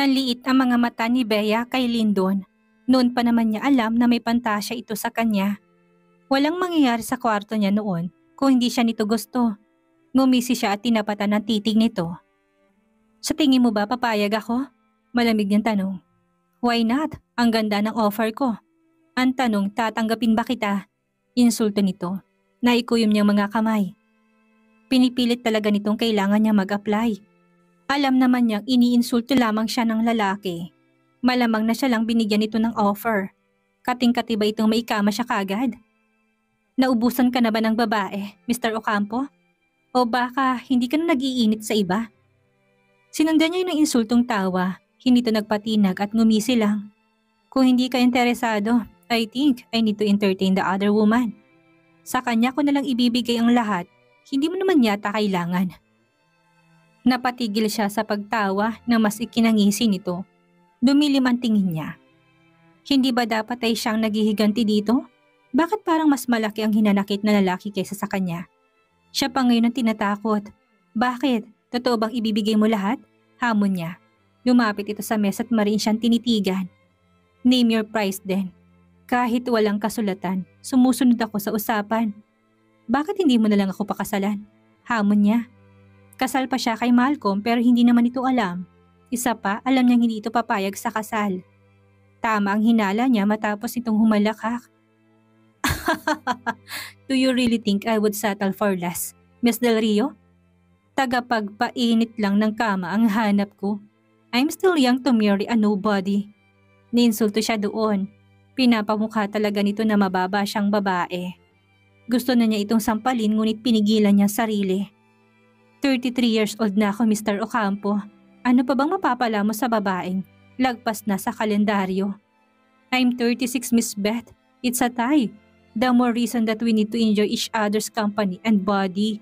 Nanliit ang mga mata ni Bea kay Lyndon. Noon pa naman niya alam na may pantasya ito sa kanya. Walang mangyayari sa kwarto niya noon kung hindi siya nito gusto. Ngumisi siya at tinapatan ng titig nito. Sa tingin mo ba papayag ako? Malamig niyang tanong. Why not? Ang ganda ng offer ko. Ang tanong, tatanggapin ba kita? Insulto nito. Naikuyom niyang mga kamay. Pinipilit talaga nitong kailangan niya mag-apply. Alam naman niyang iniinsulto lamang siya ng lalaki. Malamang na siya lang binigyan ito ng offer. Kating-kati ba itong maikama siya kagad? Naubusan ka na ba ng babae, Mr. Ocampo? O baka hindi ka na nag-iinit sa iba? Sinundan niya yung insultong tawa, hindi ito nagpatinag at ngumisi lang. Kung hindi ka interesado, I think I need to entertain the other woman. Sa kanya ko nalang ibibigay ang lahat, hindi mo naman yata kailangan. Napatigil siya sa pagtawa na mas ikinangisi nito. Dumilim ang tingin niya. Hindi ba dapat ay siyang naghihiganti dito? Bakit parang mas malaki ang hinanakit na lalaki kaysa sa kanya? Siya pa ngayon ang tinatakot. Bakit? Totoo bang ibibigay mo lahat? Hamon niya. Lumapit ito sa mesa at mariin siyang tinitigan. Name your price then. Kahit walang kasulatan, sumusunod ako sa usapan. Bakit hindi mo na lang ako pakasalan? Hamon niya. Kasal pa siya kay Malcolm pero hindi naman ito alam. Isa pa, alam niyang hindi ito papayag sa kasal. Tama ang hinala niya matapos itong humalakhak. Do you really think I would settle for less, Miss Del Rio? Tagapagpainit lang ng kama ang hanap ko. I'm still young to marry a nobody. Niinsulto siya doon. Pinapamukha talaga nito na mababa siyang babae. Gusto na niya itong sampalin ngunit pinigilan niya sarili. 33 years old na ako, Mr. Ocampo. Ano pa bang mapapala mo sa babaeng lagpas na sa kalendaryo? I'm 36, Miss Beth. It's a tie. The more reason that we need to enjoy each other's company and body.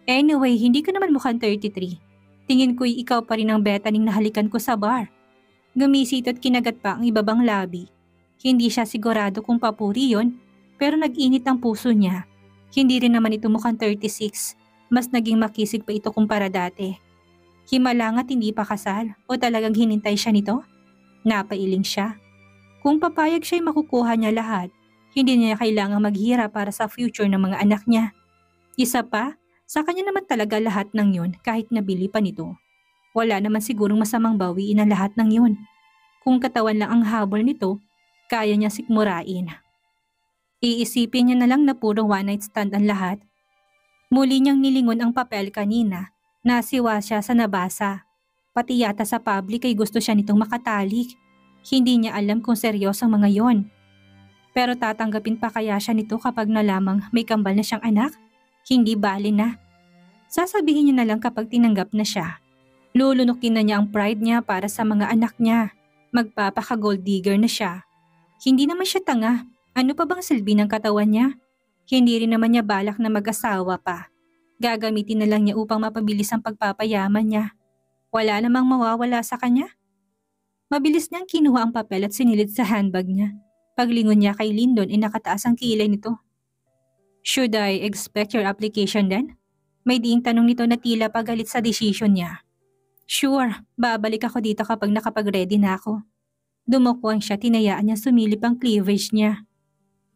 Anyway, hindi ka naman mukhang 33. Tingin ko'y ikaw pa rin ang betaning nahalikan ko sa bar. Gumisit at kinagat pa ang ibabang labi. Hindi siya sigurado kung papuri yon, pero nag-init ang puso niya. Hindi rin naman ito mukhang 36. Mas naging makisig pa ito kumpara dati. Himalangat hindi pa kasal o talagang hinintay siya nito? Napailing siya. Kung papayag siya'y makukuha niya lahat, hindi niya kailangang maghirap para sa future ng mga anak niya. Isa pa, sa kanya naman talaga lahat ng yun kahit nabili pa nito. Wala naman sigurong masamang bawiin ang lahat ng yun. Kung katawan lang ang habol nito, kaya niya sikmurain. Iisipin niya na lang na puro one night stand ang lahat. Muli niyang nilingon ang papel kanina. Nasiwa siya sa nabasa. Pati yata sa public ay gusto siya nitong makatalik. Hindi niya alam kung seryoso ang mga yon. Pero tatanggapin pa kaya siya nito kapag nalamang may kambal na siyang anak? Hindi bali na. Sasabihin niya na lang kapag tinanggap na siya. Lulunukin na niya ang pride niya para sa mga anak niya. Magpapaka-gold digger na siya. Hindi naman siya tanga. Ano pa bang silbi ng katawan niya? Hindi rin naman niya balak na mag-asawa pa. Gagamitin na lang niya upang mapabilis ang pagpapayaman niya. Wala namang mawawala sa kanya. Mabilis niyang kinuha ang papel at sinilid sa handbag niya. Paglingon niya kay Lyndon ay nakataas ang kilay nito. Should I expect your application then? May diing tanong nito na tila pagalit sa desisyon niya. Sure, babalik ako dito kapag nakapag-ready na ako. Dumukwang siya, tinayaan niya sumilip ang cleavage niya.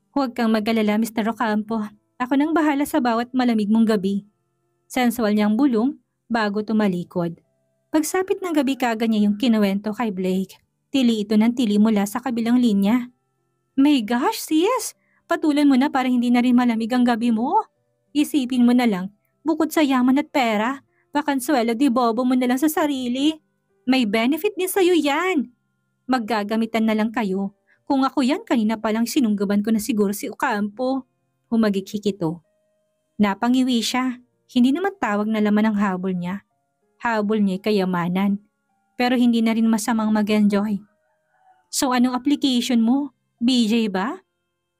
Huwag kang mag-alala, Mr. Ocampo. Ako nang bahala sa bawat malamig mong gabi. Sensual niyang bulong bago tumalikod. Pagsapit ng gabi kaga niya yung kinuwento kay Blake. Tili ito ng tili mula sa kabilang linya. My gosh, sis! Patulan mo na para hindi na rin malamig ang gabi mo. Isipin mo na lang, bukod sa yaman at pera, pakansuelo di bobo mo na lang sa sarili. May benefit din sa'yo yan. Maggagamitan na lang kayo. Kung ako yan, kanina palang sinunggaban ko na siguro si Ocampo. Humagik-hik ito. Napangiwi siya. Hindi naman tawag na laman ang habol niya. Habol niya'y kayamanan. Pero hindi na rin masamang mag-enjoy. So anong application mo? BJ ba?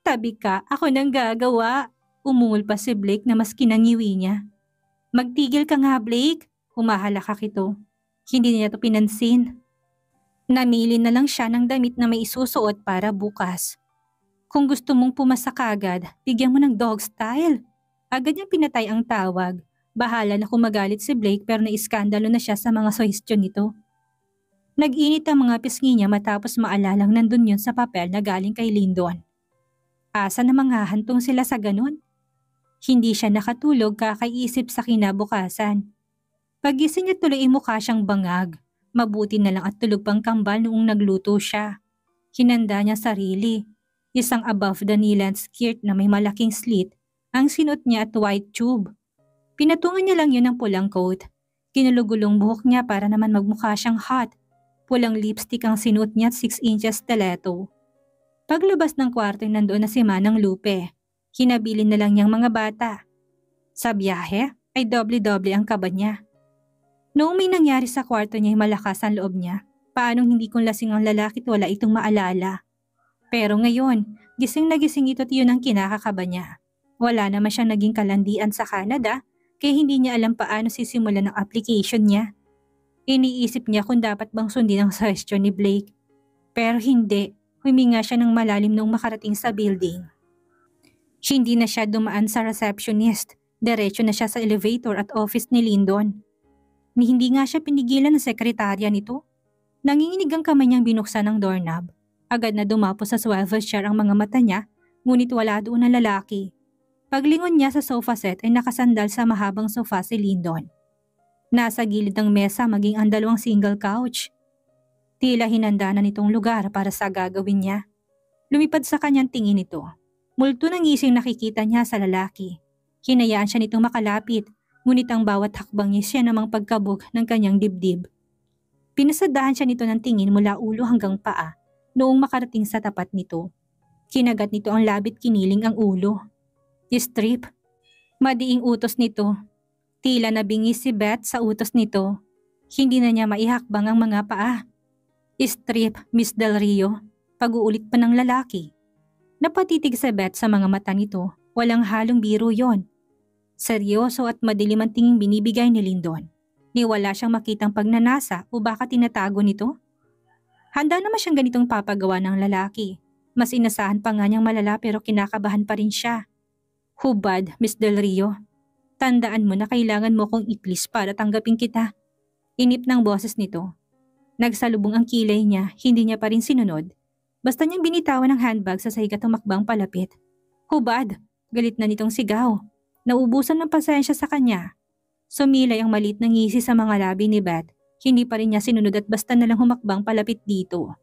Tabi ka, ako nang gagawa. Umungol pa si Blake na mas kinangiwi niya. Magtigil ka nga, Blake. Humahalakak ito. Hindi niya ito pinansin. Namili na lang siya ng damit na may isusuot para bukas. Kung gusto mong pumasa kagad, bigyan mo ng dog style. Agad niyang pinatay ang tawag. Bahala na kung magalit si Blake pero naiskandalo na siya sa mga suhestyon nito. Nag-init ang mga pisngi niya matapos maalalang nandun yun sa papel na galing kay Lyndon. Asa na manghahantong sila sa ganun? Hindi siya nakatulog kakaisip sa kinabukasan. Pagising niya tuloy ay mukha siyang bangag. Mabuti na lang at tulog pang kambal noong nagluto siya. Hinanda niya sarili. Isang above the knee-length skirt na may malaking slit ang sinuot niya at white tube. Pinatungan niya lang yun ng pulang coat. Kinulugulong buhok niya para naman magmukha siyang hot. Pulang lipstick ang sinuot niya at 6 inches stiletto. Paglabas ng kwarto ay nandoon na si Manang Lupe. Hinabilin na lang niyang mga bata. Sa biyahe ay doble-doble ang kaba niya. Noong may nangyari sa kwarto niya ay malakas ang loob niya. Paanong hindi kung lasing ang lalaki at wala itong maalala. Pero ngayon, gising na gising ito at yun ang kinakakaba niya. Wala naman siyang naging kalandian sa Canada kaya hindi niya alam paano sisimulan ang application niya. Iniisip niya kung dapat bang sundin ang suggestion ni Blake. Pero hindi, huminga siya ng malalim noong makarating sa building. Hindi na siya dumaan sa receptionist, diretso na siya sa elevator at office ni Lyndon. Hindi nga siya pinigilan ng sekretarya nito. Nanginginig ang kamay niyang binuksan ng doorknob. Agad na dumapo sa swivel chair ang mga mata niya, ngunit wala doon ang lalaki. Paglingon niya sa sofa set ay nakasandal sa mahabang sofa si Lyndon. Nasa gilid ng mesa maging ang dalawang single couch. Tila hinanda na nitong lugar para sa gagawin niya. Lumipad sa kanyang tingin ito. Multo ng ngising nakikita niya sa lalaki. Hinayaan siya nitong makalapit, ngunit ang bawat hakbang niya siya namang pagkabog ng kanyang dibdib. Pinasadahan siya nito ng tingin mula ulo hanggang paa noong makarating sa tapat nito. Kinagat nito ang labit kiniling ang ulo. Strip. Madiing utos nito. Tila nabingis si Beth sa utos nito. Hindi na niya maihakbang ang mga paa. Strip, Miss Del Rio. Pag-uulit pa ng lalaki. Napatitig si Beth sa mga mata nito. Walang halong biro yon. Seryoso at madilim ang tinging binibigay ni Lyndon. Ni wala siyang makitang pagnanasa o baka tinatago nito. Handa naman siyang ganitong papagawa ng lalaki. Mas inasahan pa nga niyang malala pero kinakabahan pa rin siya. Hubad, Miss Del Rio. Tandaan mo na kailangan mo kong i-please para tanggapin kita. Inip ng boses nito. Nagsalubong ang kilay niya, hindi niya pa rin sinunod. Basta niyang binitawan ng handbag sa sahig at tumakbang palapit. Hubad! Galit na nitong sigaw. Naubusan ng pasensya sa kanya. Sumilay ang maliit na ngisi sa mga labi ni Beth. Hindi pa rin niya sinunod at basta nalang humakbang palapit dito.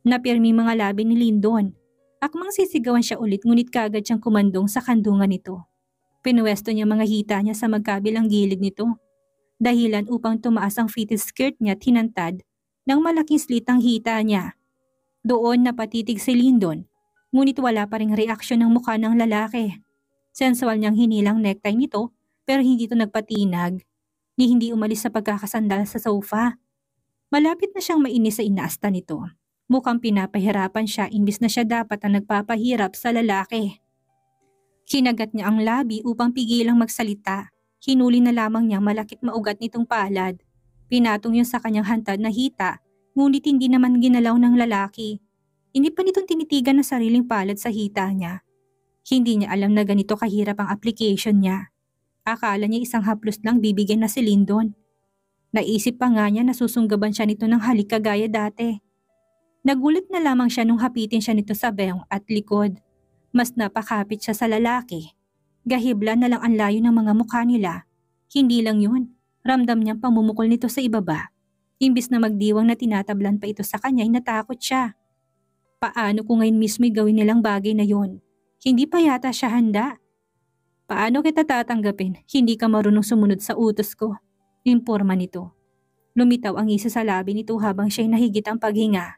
Napirmi mga labi ni Lyndon. Akmang sisigawan siya ulit ngunit kaagad siyang kumandong sa kandungan nito. Pinuwesto niya mga hita niya sa magkabilang gilid nito. Dahilan upang tumaas ang fitted skirt niya at hinantad ng malaking slit ang hita niya. Doon napatitig si Lyndon, ngunit wala pa ring reaksyon ng mukha ng lalaki. Sensual niyang hinilang necktie nito pero hindi ito nagpatinag. Ni hindi umalis sa pagkakasandal sa sofa. Malapit na siyang mainis sa inaasta nito. Mukhang pinapahirapan siya imbis na siya dapat ang nagpapahirap sa lalaki. Kinagat niya ang labi upang pigilang magsalita. Hinuli na lamang niya malakit maugat nitong palad. Pinatong yun sa kanyang hantad na hita, ngunit hindi naman ginalaw ng lalaki. Hindi pa nitong tinitigan ng sariling palad sa hita niya. Hindi niya alam na ganito kahirap ang application niya. Akala niya isang haplos lang bibigyan na si Lyndon. Naisip pa nga niya na susunggaban siya nito ng halik kagaya dati. Nagulat na lamang siya nung hapitin siya nito sa beong at likod. Mas napakapit siya sa lalaki. Gahibla na lang ang layo ng mga mukha nila. Hindi lang yun, ramdam niyang pamumukol nito sa ibaba. Imbis na magdiwang na tinatablan pa ito sa kanya ay natakot siya. Paano kung ngayon mismo'y gawin nilang bagay na yon? Hindi pa yata siya handa. Paano kita tatanggapin? Hindi ka marunong sumunod sa utos ko. Imporma nito. Lumitaw ang isa sa labi nito habang siya'y nahigit ang paghinga.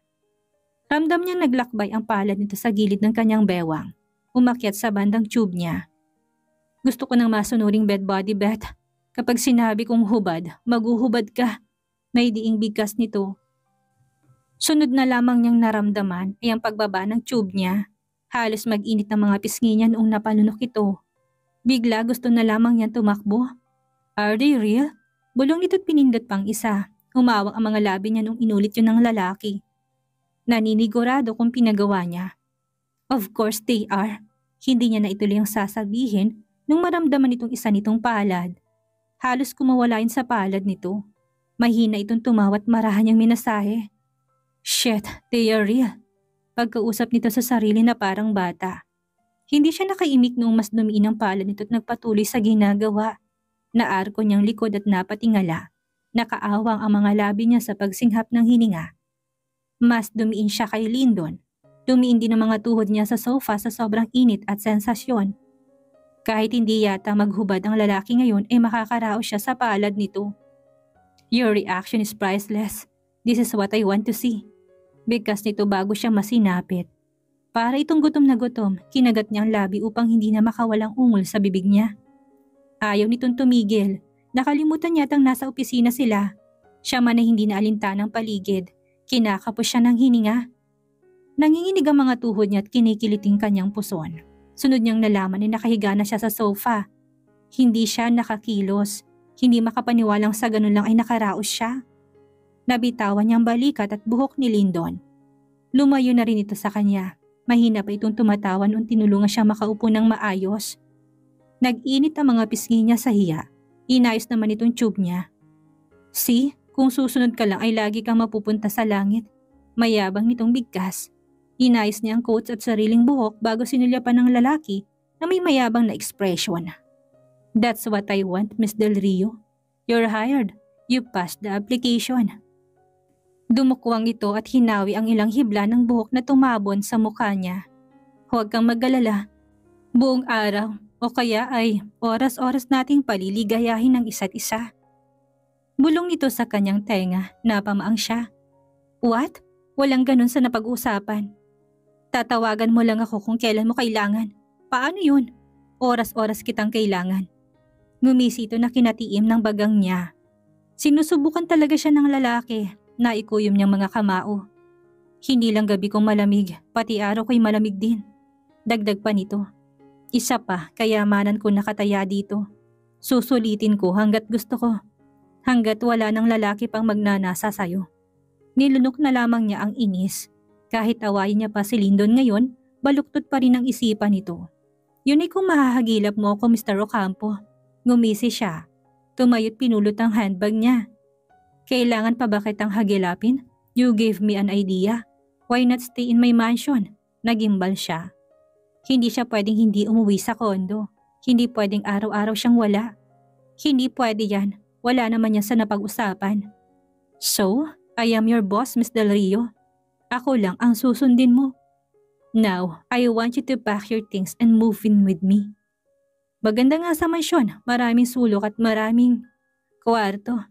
Ramdam niyang naglakbay ang palad nito sa gilid ng kanyang bewang. Umakyat sa bandang tube niya. Gusto ko ng masunuring bed body, Beth. Kapag sinabi kong hubad, maguhubad ka. May diing bigkas nito. Sunod na lamang niyang naramdaman ay ang pagbaba ng tube niya. Halos mag-init ng mga pisngi niya noong napalunok ito. Bigla gusto na lamang niyang tumakbo. Are they real? Bulong nito't pinindot pang isa. Umawang ang mga labi niya nung inulit yun ng lalaki. Naninigurado kung pinagawa niya. Of course they are. Hindi niya na ituloy ang sasabihin nung maramdaman itong isa nitong palad. Halos kumawala yun sa palad nito. Mahina itong tumawat marahan niyang minasahe. Shit, they are real. Pagkausap nito sa sarili na parang bata. Hindi siya nakaimik noong mas dumiin ang palad nito at nagpatuloy sa ginagawa. Naarko niyang likod at napatingala. Nakaawang ang mga labi niya sa pagsinghap ng hininga. Mas dumiin siya kay Lyndon. Dumiin din ang mga tuhod niya sa sofa sa sobrang init at sensasyon. Kahit hindi yata maghubad ang lalaki ngayon ay makakaraos siya sa palad nito. Your reaction is priceless. This is what I want to see. Bigkas nito bago siya masinapit. Para itong gutom na gutom, kinagat niya ang labi upang hindi na makawalang ungol sa bibig niya. Ayaw nitong tumigil. Nakalimutan yatang nasa opisina sila. Siya man ay hindi na alintanang paligid. Kinakapos siya ng hininga. Nanginginig ang mga tuhod niya at kinikiliting kanyang puson. Sunod niyang nalaman ay nakahiga na siya sa sofa. Hindi siya nakakilos. Hindi makapaniwalang sa ganun lang ay nakaraos siya. Nabitawan niyang balikat at buhok ni Lyndon. Lumayo na rin ito sa kanya. Mahina pa itong tumatawan nung tinulungan siya makaupo ng maayos. Nag-init ang mga pisngi niya sa hiya. Inayos naman itong tube niya. See, kung susunod ka lang ay lagi kang mapupunta sa langit. Mayabang nitong bigkas. Inayos niya ang coats at sariling buhok bago sinulyapan ng lalaki na may mayabang na ekspresyon. That's what I want, Miss Del Rio. You're hired. You passed the application. Dumukwang ito at hinawi ang ilang hibla ng buhok na tumabon sa mukha niya. Huwag kang mag-alala. Buong araw o kaya ay oras-oras nating paliligayahin ng isa't isa. Bulong nito sa kanyang tenga, napamaang siya. What? Walang ganun sa napag-usapan. Tatawagan mo lang ako kung kailan mo kailangan. Paano yun? Oras-oras kitang kailangan. Ngumisi ito na kinatiim ng bagang niya. Sinusubukan talaga siya ng lalaki. Naikuyom niyang mga kamao. Hindi lang gabi kong malamig, pati araw ko'y malamig din. Dagdag pa nito. Isa pa, kayamanan ko nakataya dito. Susulitin ko hanggat gusto ko. Hanggat wala ng lalaki pang magnanasa sayo. Nilunok na lamang niya ang inis. Kahit awayin niya pa si Lyndon ngayon, baluktot pa rin ang isipan nito. Yun ay kung mahahagilap mo ako, Mr. Ocampo. Ngumisi siya. Tumayo't pinulot ang handbag niya. Kailangan pa ba kitang hagilapin? You gave me an idea. Why not stay in my mansion? Nagimbal siya. Hindi siya pwedeng hindi umuwi sa kondo. Hindi pwedeng araw-araw siyang wala. Hindi pwede yan. Wala naman yan sa napag-usapan. So, I am your boss, Miss Del Rio. Ako lang ang susundin mo. Now, I want you to pack your things and move in with me. Maganda nga sa mansyon, maraming sulok at maraming kwarto.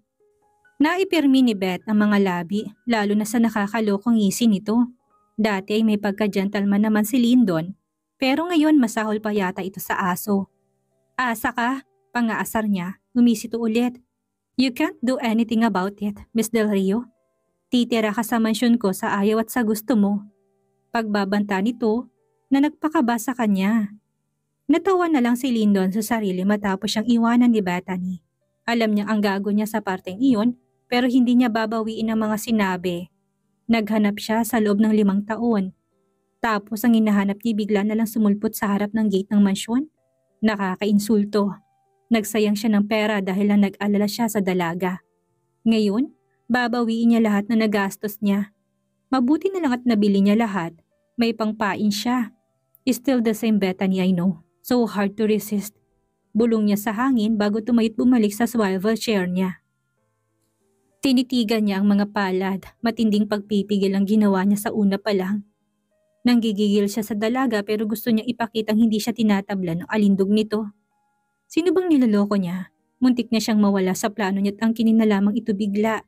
Naipirmi ni Beth ang mga labi, lalo na sa nakakalokong ngisi nito. Dati ay may pagka-gentleman naman si Lyndon, pero ngayon masahol pa yata ito sa aso. Asa ka? Pangaasar niya, ngumisi to ulit. You can't do anything about it, Miss Del Rio. Titira ka sa mansyon ko sa ayaw at sa gusto mo. Pagbabanta nito na nagpakaba sa kanya. Natawa na lang si Lyndon sa sarili matapos siyang iwanan ni Bethany. Alam niya ang gago niya sa parteng iyon pero hindi niya babawiin ang mga sinabi. Naghanap siya sa loob ng 5 taon. Tapos ang hinahanap niya bigla na lang sumulpot sa harap ng gate ng mansyon. Nakakainsulto. Nagsayang siya ng pera dahil lang nag-alala siya sa dalaga. Ngayon, babawiin niya lahat na nagastos niya. Mabuti na lang at nabili niya lahat. May pangpain siya. Still the same Bethany I know. So hard to resist. Bulong niya sa hangin bago tumayot bumalik sa swivel chair niya. Tinitigan niya ang mga palad. Matinding pagpipigil ang ginawa niya sa una pa lang. Nanggigigil siya sa dalaga pero gusto niyang ipakitang hindi siya tinatablan ng alindog nito. Sino bang niloloko niya? Muntik na siyang mawala sa plano niya at ang kininalamang ito bigla.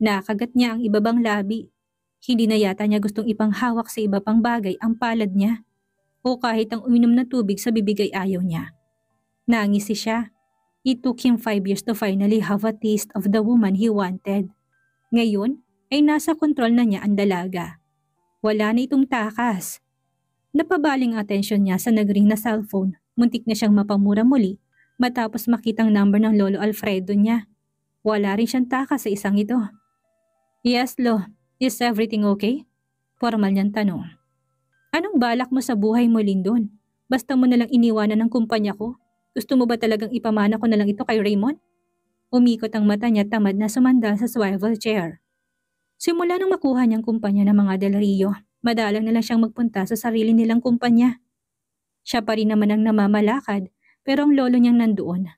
Nakagat niya ang ibabang labi. Hindi na yata niya gustong ipanghawak sa iba pang bagay ang palad niya. O kahit ang uminom na tubig sa bibig ay ayaw niya. Nangisi siya. It took him 5 years to finally have a taste of the woman he wanted. Ngayon ay nasa kontrol na niya ang dalaga. Wala na itong takas. Napabaling atensyon niya sa nagring na cellphone. Muntik na siyang mapamura muli matapos makitang number ng Lolo Alfredo niya. Wala rin siyang takas sa isang ito. Yes, Lo. Is everything okay? Formal niyang tanong. Anong balak mo sa buhay mo, Lyndon? Basta mo nalang iniwanan ng kumpanya ko. Gusto mo ba talagang ipamana ko na lang ito kay Raymond? Umikot ang mata niya tamad na sumandal sa swivel chair. Simula nang makuha niyang kumpanya ng mga Del Rio, madalang na lang siyang magpunta sa sarili nilang kumpanya. Siya pa rin naman ang namamalakad, pero ang lolo niyang nandoon.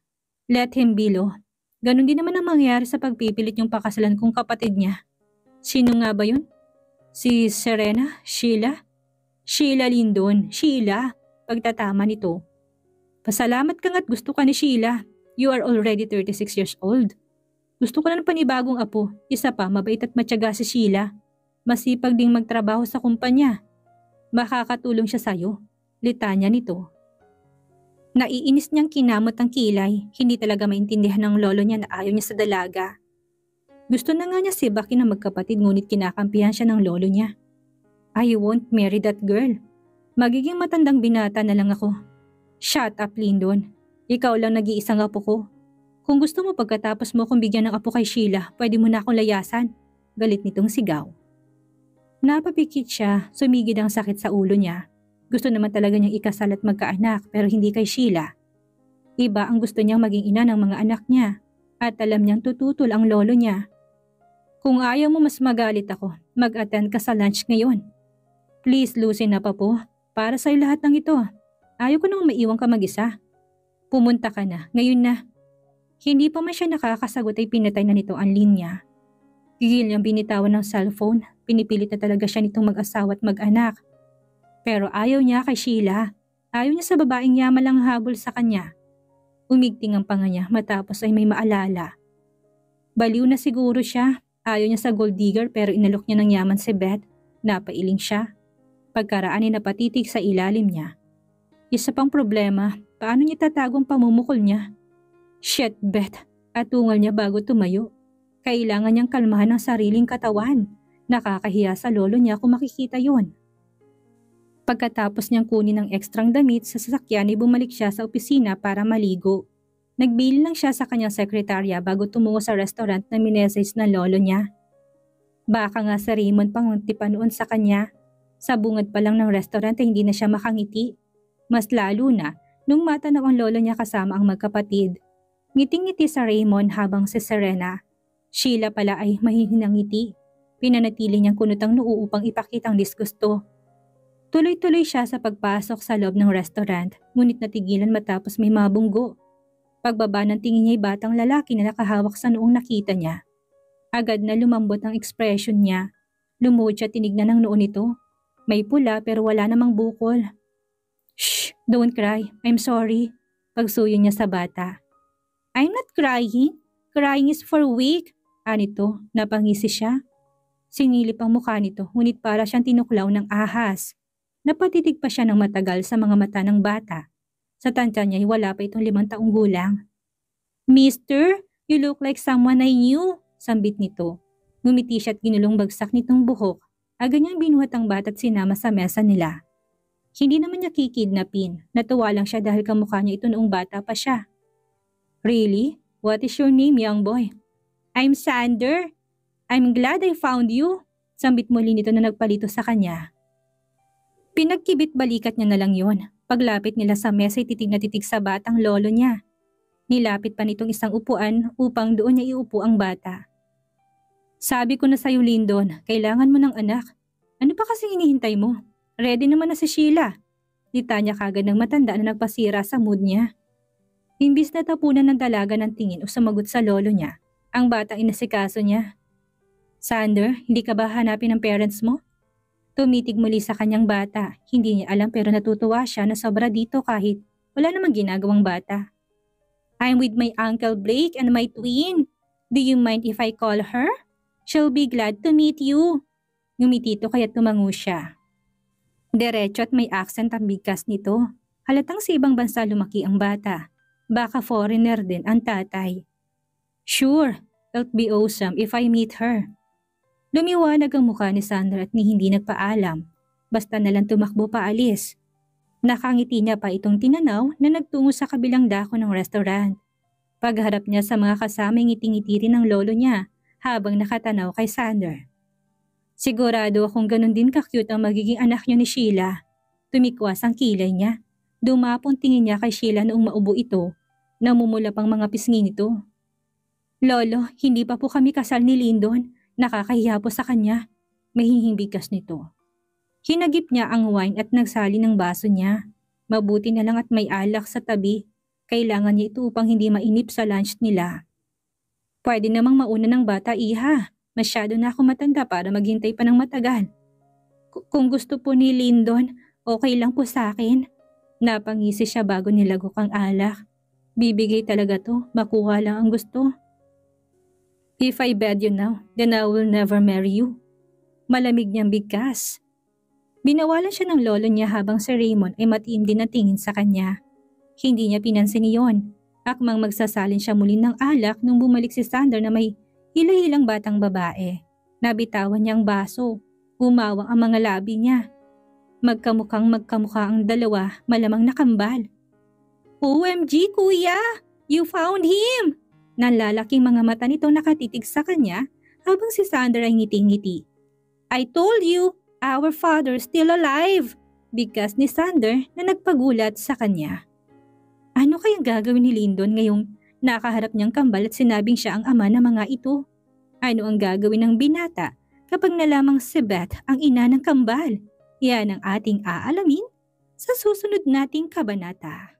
Let him be, Lo. Ganon din naman ang mangyayari sa pagpipilit yung pakasalan kong kapatid niya. Sino nga ba yun? Si Serena? Sheila? Sheila Lindon. Sheila. Pagtatama nito. Pasalamat ka nga't gusto ka ni Sheila. You are already 36 years old. Gusto ko na ng panibagong apo. Isa pa, mabait at matyaga si Sheila. Masipag ding magtrabaho sa kumpanya. Makakatulong siya sa'yo. Litanya nito. Naiinis niyang kinamot ang kilay. Hindi talaga maintindihan ng lolo niya na ayaw niya sa dalaga. Gusto na nga niya si Baki na magkapatid ngunit kinakampihan siya ng lolo niya. I won't marry that girl. Magiging matandang binata na lang ako. Shut up, Lindon. Ikaw lang nag-iisang apo ko. Kung gusto mo pagkatapos mo kong bigyan ng apo kay Sheila, pwede mo na akong layasan. Galit nitong sigaw. Napapikit siya, sumigid ang sakit sa ulo niya. Gusto naman talaga niyang ikasal at magkaanak pero hindi kay Sheila. Iba ang gusto niyang maging ina ng mga anak niya at alam niyang tututol ang lolo niya. Kung ayaw mo mas magalit ako, mag-attend ka sa lunch ngayon. Please loosen up po, para sa'yo lahat ng ito. Ayaw ko nang maiwan ka mag-isa. Pumunta ka na, ngayon na. Hindi pa man siya nakakasagot ay pinatay na nito ang linya. Gigil niyang binitawan ng cellphone, pinipilit na talaga siya nitong mag-asawa at mag-anak. Pero ayaw niya kay Sheila. Ayaw niya sa babaeng yaman lang habol sa kanya. Umigting ang panga niya matapos ay may maalala. Baliw na siguro siya. Ayaw niya sa gold digger pero inalok niya ng yaman si Beth. Napailing siya. Pagkaraan ay napatitig sa ilalim niya. Isa pang problema, paano niya tatagong pamumukol niya? Shit, Beth. Atungal niya bago tumayo. Kailangan niyang kalmahan ang sariling katawan. Nakakahiya sa lolo niya kung makikita yon. Pagkatapos niyang kunin ang ekstrang damit sa sasakyan ay bumalik siya sa opisina para maligo. Nagbili lang siya sa kanyang sekretarya bago tumungo sa restaurant na minessage ng lolo niya. Baka nga si Raymond pangunti pa noon sa kanya. Sa bungad pa lang ng restaurant ay hindi na siya makangiti. Mas lalo na nung matanaw ang lolo niya kasama ang magkapatid. Ngiting-ngiti sa Raymond habang si Serena. Sheila pala ay mahihinang ngiti. Pinanatili niyang kunot ang noo upang ipakita ang disgusto. Tuloy-tuloy siya sa pagpasok sa loob ng restaurant, ngunit natigilan matapos may mabunggo. Pagbaba ng tingin niya ay batang lalaki na nakahawak sa noong nakita niya. Agad na lumambot ang ekspresyon niya. Lumuhod siya tinignan ng noo nito. May pula pero wala namang bukol. Shh! Don't cry. I'm sorry. Pagsuyo niya sa bata. I'm not crying. Crying is for weak. Anito, napangisi siya. Sinilip ang mukha nito ngunit para siyang tinuklaw ng ahas. Napatitig pa siya ng matagal sa mga mata ng bata. Sa tansya niya ay wala pa itong 5 taong gulang. Mister, you look like someone I knew, sambit nito. Ngumiti siya at ginulong bagsak nitong buhok. Agad niyang binuhat ang bata at sinama sa mesa nila. Hindi naman niya kikidnapin. Natuwa lang siya dahil kamukha niya ito noong bata pa siya. Really? What is your name, young boy? I'm Sander. I'm glad I found you. Sambit muli nito na nagpalito sa kanya. Pinagkibit-balikat niya na lang yon. Paglapit nila sa mesa ay titig na titig sa batang lolo niya. Nilapit pa nitong isang upuan upang doon niya iupo ang bata. Sabi ko na sa'yo, Lindon, kailangan mo ng anak. Ano pa kasi hinihintay mo? Ready naman na si Sheila. Litanya kagad ng matanda na nagpasira sa mood niya. Imbis na tapunan ng dalaga ng tingin o sumagot sa lolo niya, ang bata inasikaso niya. Sander, hindi ka ba hanapin ng parents mo? Tumitig muli sa kanyang bata. Hindi niya alam pero natutuwa siya na sobra dito kahit wala namang ginagawang bata. I'm with my Uncle Blake and my twin. Do you mind if I call her? She'll be glad to meet you. Ngumiti ito kaya tumango siya. Diretso at may accent ang bigkas nito. Halatang sa ibang bansa lumaki ang bata. Baka foreigner din ang tatay. Sure, it'll be awesome if I meet her. Lumiwanag ang mukha ni Sandra at ni hindi nagpaalam. Basta nalang tumakbo paalis. Nakangiti niya pa itong tinanaw na nagtungo sa kabilang dako ng restaurant. Pagharap niya sa mga kasama ngiti-ngiti rin ng lolo niya habang nakatanaw kay Sander. Sigurado akong ganun din ka-cute ang magiging anak niyo ni Sheila. Tumikwas ang kilay niya. Dumapong tingin niya kay Sheila noong maubo ito. Namumula pang mga pisngi nito. Lolo, hindi pa po kami kasal ni Lindon. Nakakahiya po sa kanya. Mahihing bigkas nito. Hinagip niya ang wine at nagsali ng baso niya. Mabuti na lang at may alak sa tabi. Kailangan niya ito upang hindi mainip sa lunch nila. Pwede namang mauna ng bata, iha. Masyado na ako matanda para maghintay pa ng matagal. Kung gusto po ni Lyndon, okay lang po sa akin. Napangisi siya bago nilagok ang alak. Bibigay talaga to, makuha lang ang gusto. If I bed you now, then I will never marry you. Malamig niyang bigkas. Binawalan siya ng lolo niya habang si Raymond ay matiim din na tingin sa kanya. Hindi niya pinansin iyon. Akmang magsasalin siya muli ng alak nung bumalik si Sander na may hila-hilang batang babae. Nabitawan niya ang baso. Umawang ang mga labi niya. Magkamukha ang dalawa, malamang nakambal. OMG kuya! You found him! Nanlalaking mga mata nito nakatitig sa kanya habang si Sander ay ngiti-ngiti. I told you, our father's still alive! Bigkas ni Sander na nagpagulat sa kanya. Ano kayang gagawin ni Lyndon ngayong nakaharap niyang kambal at sinabing siya ang ama ng mga ito? Ano ang gagawin ng binata kapag nalamang si Beth ang ina ng kambal? Yan ang ating aalamin sa susunod nating kabanata.